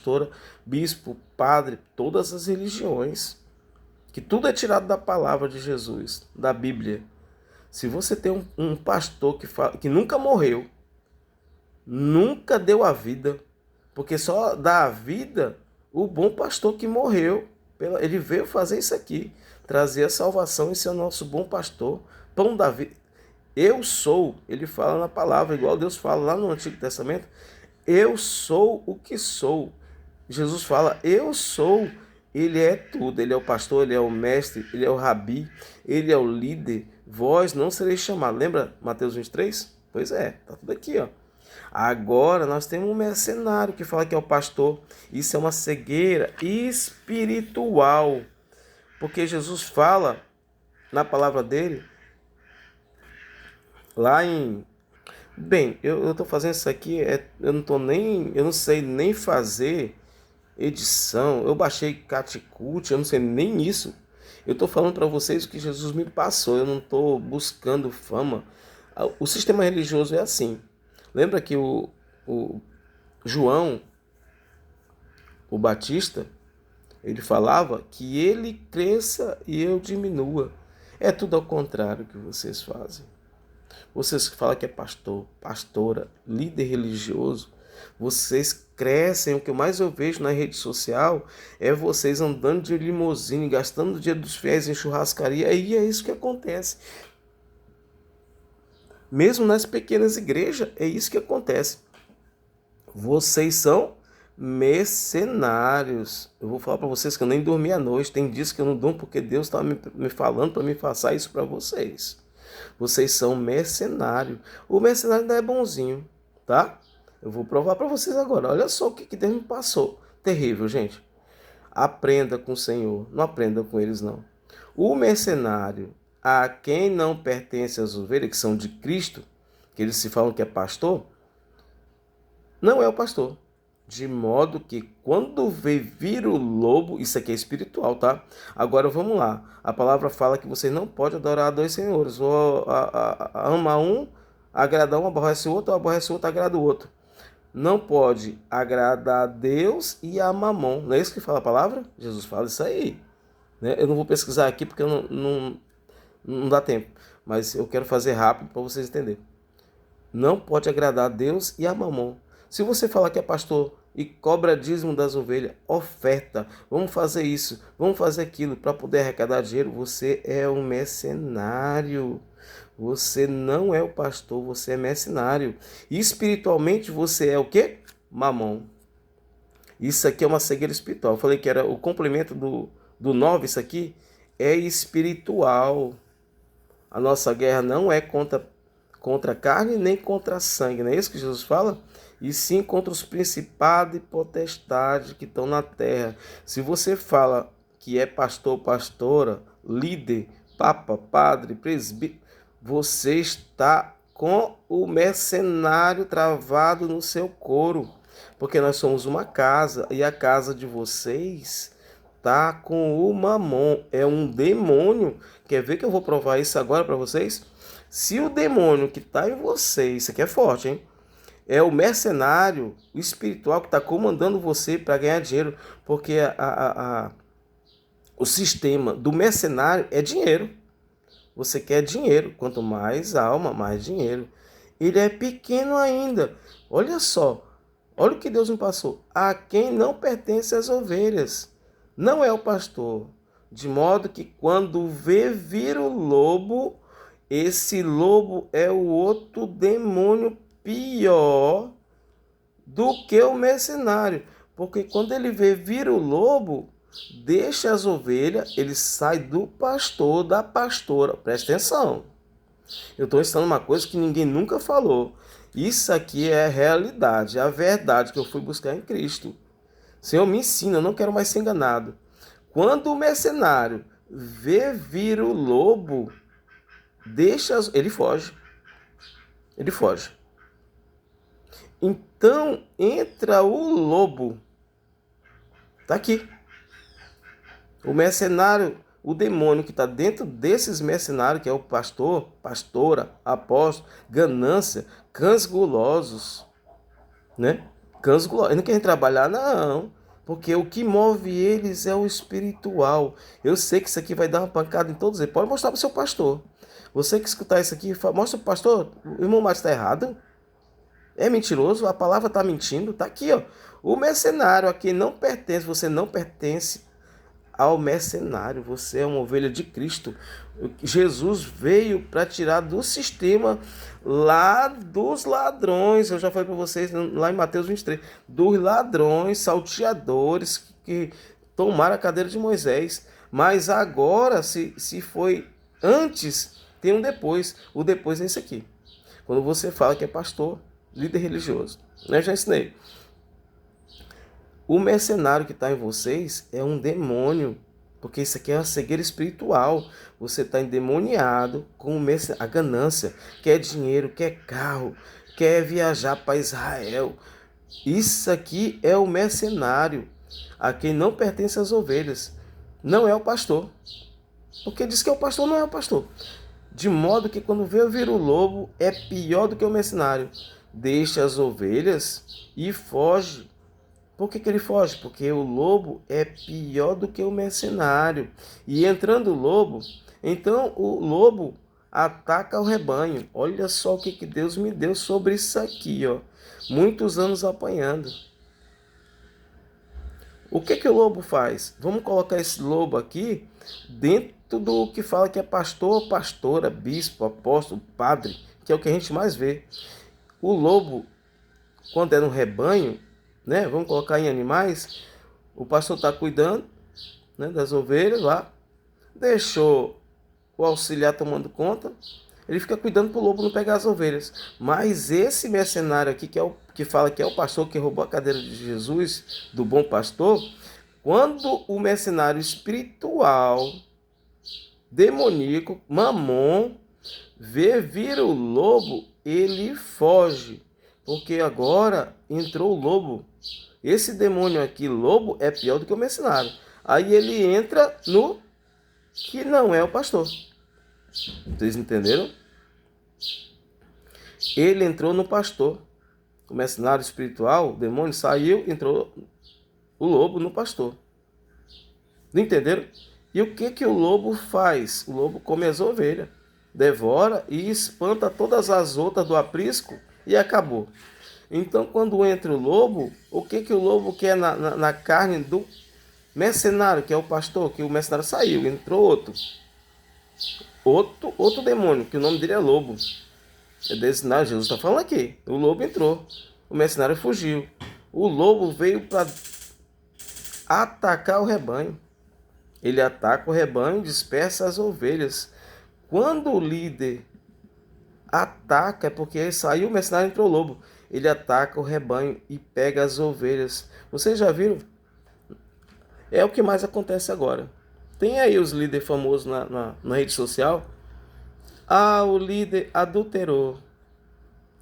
pastora, bispo, padre, todas as religiões, que tudo é tirado da palavra de Jesus, da Bíblia. Se você tem um pastor que nunca morreu, nunca deu a vida, porque só dá a vida o bom pastor que morreu. Ele veio fazer isso aqui, trazer a salvação e ser o nosso bom pastor, pão da vida. Eu sou, ele fala na palavra, igual Deus fala lá no Antigo Testamento, eu sou o que sou. Jesus fala, eu sou. Ele é tudo, ele é o pastor, ele é o mestre, ele é o rabi, ele é o líder. Vós não sereis chamados. Lembra Mateus 23? Pois é, tá tudo aqui, ó. Agora nós temos um mercenário que fala que é o pastor. Isso é uma cegueira espiritual. Porque Jesus fala na palavra dele, lá em... Bem, eu tô fazendo isso aqui, eu não sei nem fazer edição, eu baixei Catecult, eu não sei nem isso. Eu tô falando para vocês o que Jesus me passou, eu não tô buscando fama. O sistema religioso é assim. Lembra que o João, o Batista, ele falava que ele cresça e eu diminua. É tudo ao contrário que vocês fazem. Vocês que falam que é pastor, pastora, líder religioso, vocês crescem. O que mais eu vejo na rede social é vocês andando de limusine, gastando o dia dos fiéis em churrascaria, e é isso que acontece. Mesmo nas pequenas igrejas, é isso que acontece. Vocês são mercenários. Eu vou falar para vocês que eu nem dormi à noite. Tem dias que eu não durmo porque Deus está me falando para me passar isso para vocês. Vocês são mercenários. O mercenário ainda é bonzinho, tá? Eu vou provar para vocês agora. Olha só o que Deus me passou. Terrível, gente. Aprenda com o Senhor. Não aprenda com eles, não. O mercenário, a quem não pertence as ovelhas, que são de Cristo, que eles se falam que é pastor, não é o pastor. De modo que quando vir o lobo, isso aqui é espiritual, tá? Agora vamos lá. A palavra fala que você não pode adorar a dois senhores. Ou ama um, agrada um, aborrece o outro, ou aborrece o outro, agrada o outro. Não pode agradar a Deus e a Mamon. Não é isso que fala a palavra? Jesus fala isso aí. Né? Eu não vou pesquisar aqui porque não dá tempo. Mas eu quero fazer rápido para vocês entenderem. Não pode agradar a Deus e a Mamon. Se você falar que é pastor e cobra dízimo das ovelhas, oferta, vamos fazer isso, vamos fazer aquilo para poder arrecadar dinheiro, você é um mercenário. Você não é o pastor, você é mercenário. E espiritualmente você é o quê? Mamon. Isso aqui é uma cegueira espiritual. Eu falei que era o complemento do 9, isso aqui é espiritual. A nossa guerra não é contra carne nem contra sangue, não é isso que Jesus fala? E sim contra os principados e potestades que estão na terra. Se você fala que é pastor, pastora, líder, papa, padre, presbítero, você está com o mercenário travado no seu couro. Porque nós somos uma casa e a casa de vocês tá com o mamon. É um demônio. Quer ver que eu vou provar isso agora para vocês? Se o demônio que está em vocês, isso aqui é forte, hein? É o mercenário, o espiritual que está comandando você para ganhar dinheiro, porque o sistema do mercenário é dinheiro. Você quer dinheiro, quanto mais alma, mais dinheiro. Ele é pequeno ainda. Olha só, olha o que Deus me passou. A quem não pertence as ovelhas, não é o pastor. De modo que quando vir o lobo, esse lobo é o outro demônio pior do que o mercenário. Porque quando ele vir o lobo, deixa as ovelhas, ele sai do pastor, da pastora. Presta atenção. Eu estou ensinando uma coisa que ninguém nunca falou. Isso aqui é a realidade, é a verdade que eu fui buscar em Cristo. Senhor, me ensina, eu não quero mais ser enganado. Quando o mercenário vê vir o lobo, ele foge. Ele foge. Então entra o lobo. Está aqui. O mercenário, o demônio que está dentro desses mercenários, que é o pastor, pastora, apóstolo, ganância, cães gulosos, né? Cães glória. Não querem trabalhar, não. Porque o que move eles é o espiritual. Eu sei que isso aqui vai dar uma pancada em todos eles. Pode mostrar para o seu pastor. Você que escutar isso aqui, mostra para o pastor, o irmão Márcio está errado. É mentiroso, a palavra está mentindo. Está aqui, ó. O mercenário a quem não pertence, você não pertence ao mercenário. Você é uma ovelha de Cristo. Jesus veio para tirar do sistema lá dos ladrões. Eu já falei para vocês lá em Mateus 23. Dos ladrões, salteadores que tomaram a cadeira de Moisés. Mas agora, se foi antes, tem um depois. O depois é esse aqui. Quando você fala que é pastor, líder religioso. Eu já ensinei. O mercenário que está em vocês é um demônio, porque isso aqui é uma cegueira espiritual. Você está endemoniado com a ganância, quer dinheiro, quer carro, quer viajar para Israel. Isso aqui é o mercenário, a quem não pertence às ovelhas. Não é o pastor, porque diz que é o pastor, não é o pastor. De modo que quando veio vir o lobo, é pior do que o mercenário. Deixa as ovelhas e foge. Por que ele foge? Porque o lobo é pior do que o mercenário. E entrando o lobo, então o lobo ataca o rebanho. Olha só o que Deus me deu sobre isso aqui, ó. Muitos anos apanhando. O que o lobo faz? Vamos colocar esse lobo aqui dentro do que fala que é pastor, pastora, bispo, apóstolo, padre, que é o que a gente mais vê. O lobo, quando é no rebanho, né? Vamos colocar em animais. O pastor está cuidando, né, das ovelhas lá. Deixou o auxiliar tomando conta. Ele fica cuidando para o lobo não pegar as ovelhas. Mas esse mercenário aqui, que fala que é o pastor que roubou a cadeira de Jesus, do bom pastor, quando o mercenário espiritual, demoníaco, Mamon, vê vir o lobo, ele foge. Porque agora entrou o lobo. Esse demônio aqui, lobo, é pior do que o mercenário. Aí ele entra no que não é o pastor. Vocês entenderam? Ele entrou no pastor. O mercenário espiritual, o demônio saiu, entrou o lobo no pastor. Não entenderam? E o que o lobo faz? O lobo come as ovelhas, devora e espanta todas as outras do aprisco e acabou. Então, quando entra o lobo, o que o lobo quer na carne do mercenário, que é o pastor, que o mercenário saiu, entrou outro demônio, que o nome dele é lobo. É desse, não, Jesus está falando aqui. O lobo entrou, o mercenário fugiu. O lobo veio para atacar o rebanho. Ele ataca o rebanho, dispersa as ovelhas. Quando o líder ataca, é porque ele saiu, o mercenário entrou o lobo. Ele ataca o rebanho e pega as ovelhas. Vocês já viram? É o que mais acontece agora. Tem aí os líderes famosos na rede social. Ah, o líder adulterou.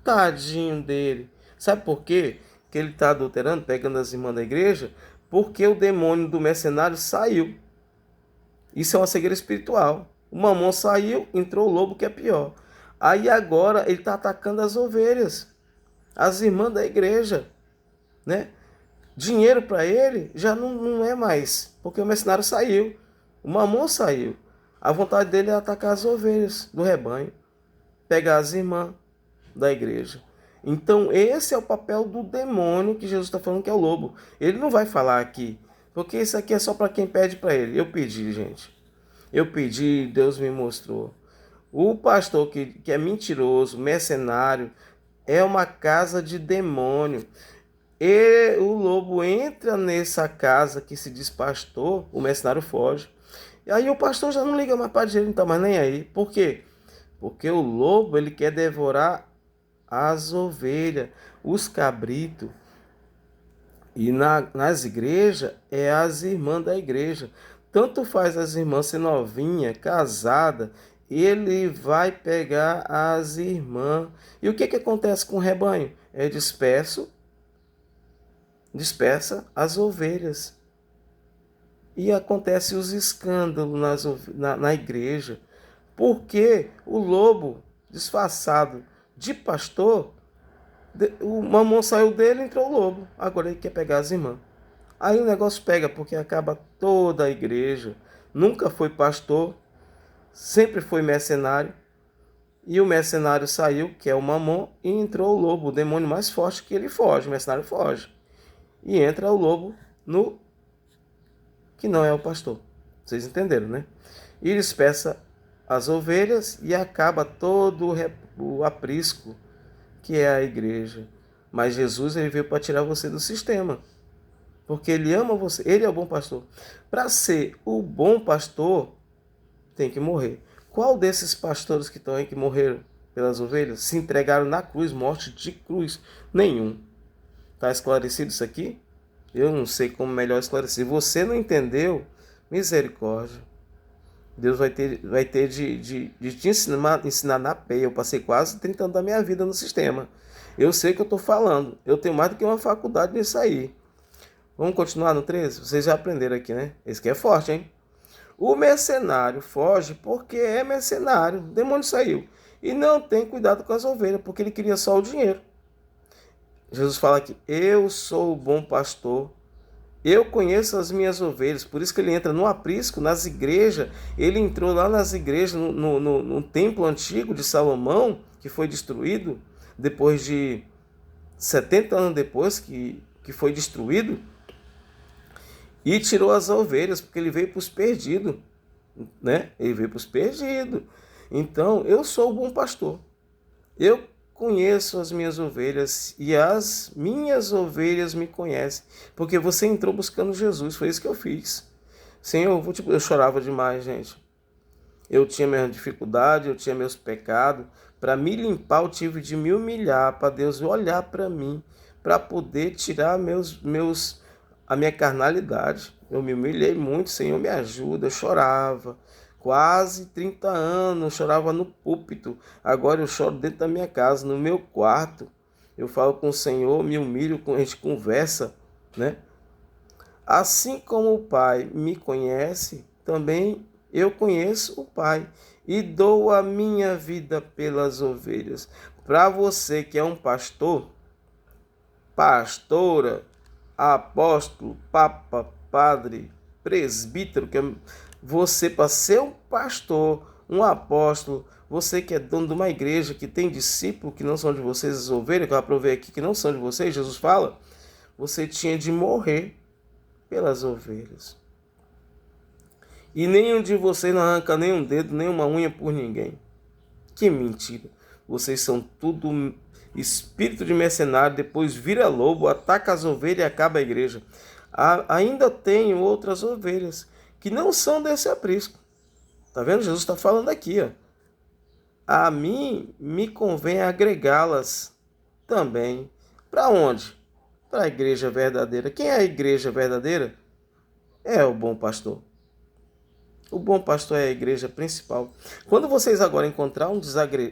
Tadinho dele. Sabe por quê que ele está adulterando, pegando as irmãs da igreja? Porque o demônio do mercenário saiu. Isso é uma cegueira espiritual. O mamão saiu, entrou o lobo, que é pior. Aí agora ele está atacando as ovelhas, as irmãs da igreja, né? Dinheiro para ele já não é mais, porque o mercenário saiu, o mamão saiu. A vontade dele é atacar as ovelhas do rebanho, pegar as irmãs da igreja. Então esse é o papel do demônio que Jesus está falando, que é o lobo. Ele não vai falar aqui, porque isso aqui é só para quem pede para ele. Eu pedi, gente. Eu pedi, Deus me mostrou. O pastor que é mentiroso, mercenário, é uma casa de demônio. E o lobo entra nessa casa que se diz pastor, o mercenário foge. E aí o pastor já não liga mais para ele, não está mais nem aí. Por quê? Porque o lobo, ele quer devorar as ovelhas, os cabritos. E nas igrejas, é as irmãs da igreja. Tanto faz as irmãs ser novinha, casada, ele vai pegar as irmãs. E o que acontece com o rebanho? É dispersa as ovelhas. E acontece os escândalos na igreja. Porque o lobo, disfarçado de pastor, O mamão saiu dele, entrou o lobo. Agora ele quer pegar as irmãs. Aí o negócio pega, porque acaba toda a igreja. Nunca foi pastor, sempre foi mercenário. E o mercenário saiu, que é o mamon, e entrou o lobo, o demônio mais forte que ele foge, o mercenário foge. E entra o lobo no que não é o pastor. Vocês entenderam, né? E dispersa as ovelhas e acaba todo o aprisco que é a igreja. Mas Jesus ele veio para tirar você do sistema. Porque ele ama você, ele é o bom pastor. Para ser o bom pastor, tem que morrer. Qual desses pastores que estão aí que morreram pelas ovelhas se entregaram na cruz, morte de cruz? Nenhum. Está esclarecido isso aqui? Eu não sei como melhor esclarecer. Você não entendeu? Misericórdia. Deus vai ter de te ensinar na peia. Eu passei quase 30 anos da minha vida no sistema. Eu sei o que eu estou falando. Eu tenho mais do que uma faculdade nisso aí. Vamos continuar no 13? Vocês já aprenderam aqui, né? Esse aqui é forte, hein? O mercenário foge porque é mercenário. O demônio saiu. E não tem cuidado com as ovelhas, porque ele queria só o dinheiro. Jesus fala aqui, eu sou o bom pastor. Eu conheço as minhas ovelhas. Por isso que ele entra no aprisco, nas igrejas. Ele entrou lá nas igrejas, no templo antigo de Salomão, que foi destruído, depois de 70 anos depois que foi destruído. E tirou as ovelhas, porque ele veio para os perdidos, né? Ele veio para os perdidos. Então, eu sou o bom pastor. Eu conheço as minhas ovelhas e as minhas ovelhas me conhecem. Porque você entrou buscando Jesus, foi isso que eu fiz. Senhor, eu chorava demais, gente. Eu tinha minha dificuldade, eu tinha meus pecados. Para me limpar, eu tive de me humilhar, para Deus olhar para mim, para poder tirar a minha carnalidade. Eu me humilhei muito, Senhor, me ajuda. Eu chorava, quase 30 anos, eu chorava no púlpito. Agora eu choro dentro da minha casa, no meu quarto. Eu falo com o Senhor, me humilho, a gente conversa, né? Assim como o Pai me conhece, também eu conheço o Pai e dou a minha vida pelas ovelhas. Para você que é um pastor, pastora, apóstolo, papa, padre, presbítero, você para ser um pastor, um apóstolo, você que é dono de uma igreja, que tem discípulos que não são de vocês, as ovelhas, que eu aprovei aqui, que não são de vocês, Jesus fala, você tinha de morrer pelas ovelhas. E nenhum de vocês não arranca nem um dedo, nem uma unha por ninguém. Que mentira. Vocês são tudo espírito de mercenário, depois vira lobo, ataca as ovelhas e acaba a igreja. Ainda tenho outras ovelhas que não são desse aprisco. Tá vendo? Jesus está falando aqui, ó. A mim me convém agregá-las também. Para onde? Para a igreja verdadeira. Quem é a igreja verdadeira? É o bom pastor. O bom pastor é a igreja principal. Quando vocês agora encontrar um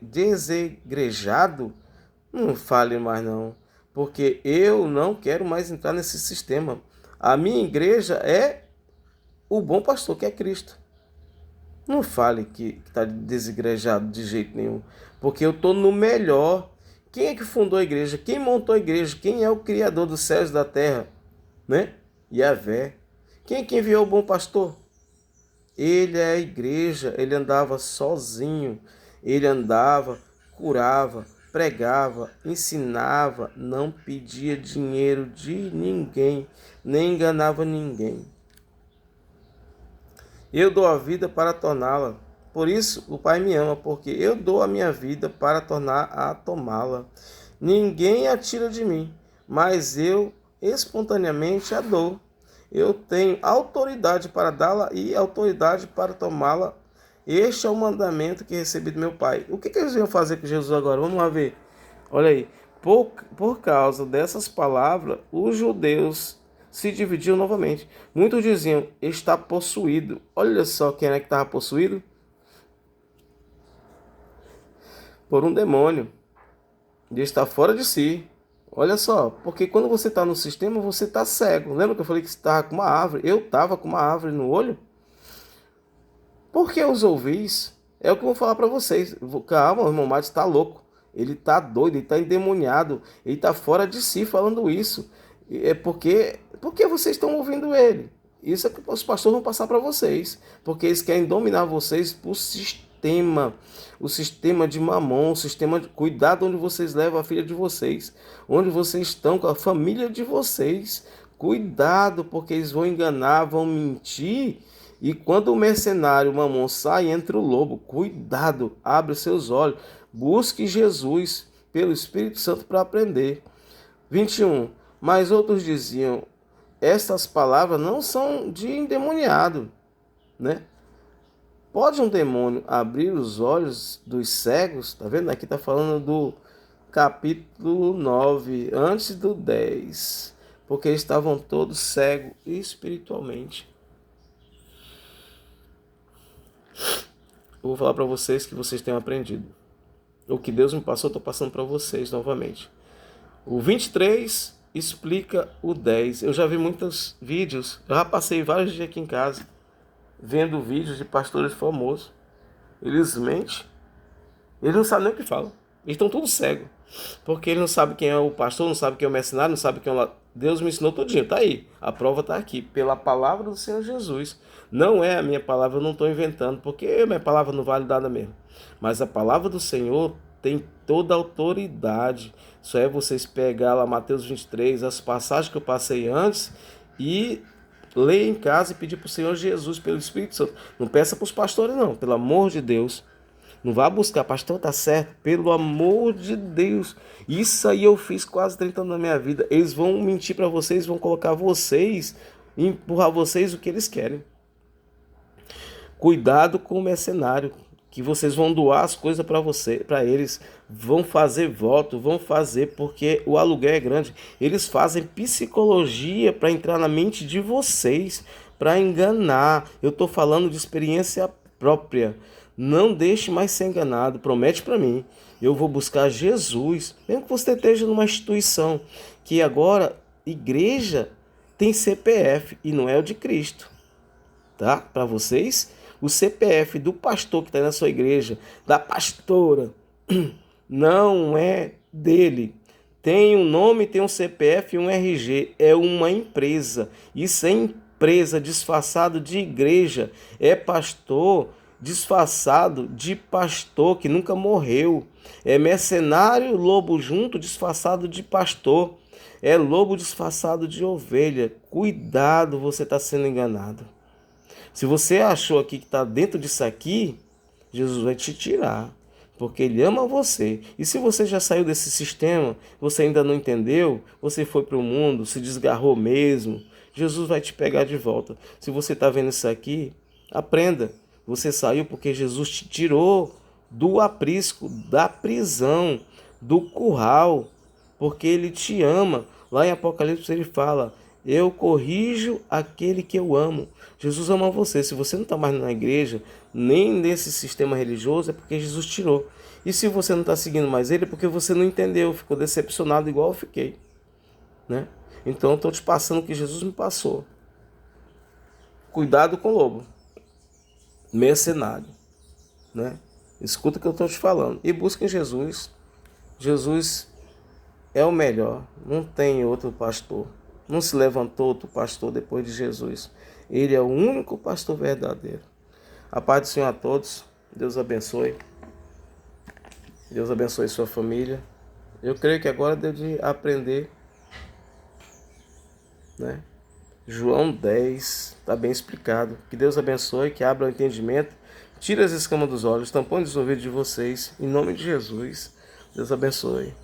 desegrejado, não fale mais não, porque eu não quero mais entrar nesse sistema. A minha igreja é o bom pastor, que é Cristo. Não fale que está desigrejado de jeito nenhum, porque eu estou no melhor. Quem é que fundou a igreja? Quem montou a igreja? Quem é o criador dos céus e da terra? Né? Yahvé. Quem é que enviou o bom pastor? Ele é a igreja, ele andava sozinho, ele andava, curava, pregava, ensinava, não pedia dinheiro de ninguém, nem enganava ninguém. Eu dou a vida para torná-la. Por isso o Pai me ama, porque eu dou a minha vida para tornar a tomá-la. Ninguém a tira de mim, mas eu espontaneamente a dou. Eu tenho autoridade para dá-la e autoridade para tomá-la. Este é o mandamento que recebi do meu Pai. O que eles iam fazer com Jesus agora? Vamos lá ver. Olha aí. Por causa dessas palavras, os judeus se dividiam novamente. Muitos diziam, está possuído. Olha só quem é que estava possuído. Por um demônio. Ele está fora de si. Olha só, porque quando você está no sistema, você está cego. Lembra que eu falei que você estava com uma árvore? Eu estava com uma árvore no olho. Por que os ouvis? É o que eu vou falar para vocês. Calma, o irmão Matos está louco. Ele está doido, ele está endemoniado, ele está fora de si falando isso. É porque vocês estão ouvindo ele. Isso é que os pastores vão passar para vocês, porque eles querem dominar vocês por sistema, o sistema de Mamon, o sistema de cuidado onde vocês levam a filha de vocês, onde vocês estão com a família de vocês. Cuidado, porque eles vão enganar, vão mentir. E quando o mercenário, o Mamon, sai, entra o lobo. Cuidado, abre seus olhos, busque Jesus pelo Espírito Santo para aprender. 21. Mas outros diziam: estas palavras não são de endemoniado, né? Pode um demônio abrir os olhos dos cegos? Tá vendo? Aqui tá falando do capítulo 9, antes do 10. Porque estavam todos cegos espiritualmente. Eu vou falar para vocês que vocês tenham aprendido. O que Deus me passou, eu estou passando para vocês novamente. O 23 explica o 10. Eu já vi muitos vídeos, eu já passei vários dias aqui em casa, vendo vídeos de pastores famosos. Eles mentem, eles não sabem nem o que falam. Eles estão todos cegos. Porque ele não sabe quem é o pastor, não sabe quem é o mercenário, não sabe quem é o... Deus me ensinou tudinho, tá aí. A prova tá aqui, pela palavra do Senhor Jesus. Não é a minha palavra, eu não estou inventando, porque a minha palavra não vale nada mesmo. Mas a palavra do Senhor tem toda a autoridade. Só é vocês pegar lá Mateus 23, as passagens que eu passei antes, e ler em casa e pedir para o Senhor Jesus pelo Espírito Santo. Não peça para os pastores não, pelo amor de Deus. Não vá buscar, pastor, tá certo? Pelo amor de Deus. Isso aí eu fiz quase 30 anos da minha vida. Eles vão mentir para vocês, vão colocar vocês, empurrar vocês o que eles querem. Cuidado com o mercenário, que vocês vão doar as coisas para eles, vão fazer voto, vão fazer, porque o aluguel é grande. Eles fazem psicologia para entrar na mente de vocês, para enganar. Eu estou falando de experiência própria. Não deixe mais ser enganado. Promete para mim. Eu vou buscar Jesus. Mesmo que você esteja numa instituição que agora, igreja, tem CPF e não é o de Cristo. Tá? Para vocês, o CPF do pastor que está na sua igreja, da pastora, não é dele. Tem um nome, tem um CPF e um RG. É uma empresa. Isso é empresa disfarçado de igreja. É pastor disfarçado de pastor que nunca morreu. É mercenário, lobo junto, disfarçado de pastor. É lobo disfarçado de ovelha. Cuidado, você está sendo enganado. Se você achou aqui que está dentro disso aqui, Jesus vai te tirar, porque Ele ama você. E se você já saiu desse sistema, você ainda não entendeu, você foi para o mundo, se desgarrou mesmo, Jesus vai te pegar de volta. Se você está vendo isso aqui, aprenda. Você saiu porque Jesus te tirou do aprisco, da prisão, do curral, porque Ele te ama. Lá em Apocalipse ele fala: eu corrijo aquele que eu amo. Jesus ama você. Se você não está mais na igreja, nem nesse sistema religioso, é porque Jesus tirou. E se você não está seguindo mais ele, é porque você não entendeu, ficou decepcionado igual eu fiquei, né? Então eu estou te passando o que Jesus me passou. Cuidado com o lobo, mercenário, né? Escuta o que eu estou te falando e busquem Jesus. Jesus é o melhor, não tem outro pastor. Não se levantou outro pastor depois de Jesus. Ele é o único pastor verdadeiro. A paz do Senhor a todos. Deus abençoe. Deus abençoe sua família. Eu creio que agora deu de aprender, né? João 10 está bem explicado. Que Deus abençoe, que abra o entendimento, tire as escamas dos olhos, tampões dos ouvidos de vocês. Em nome de Jesus. Deus abençoe.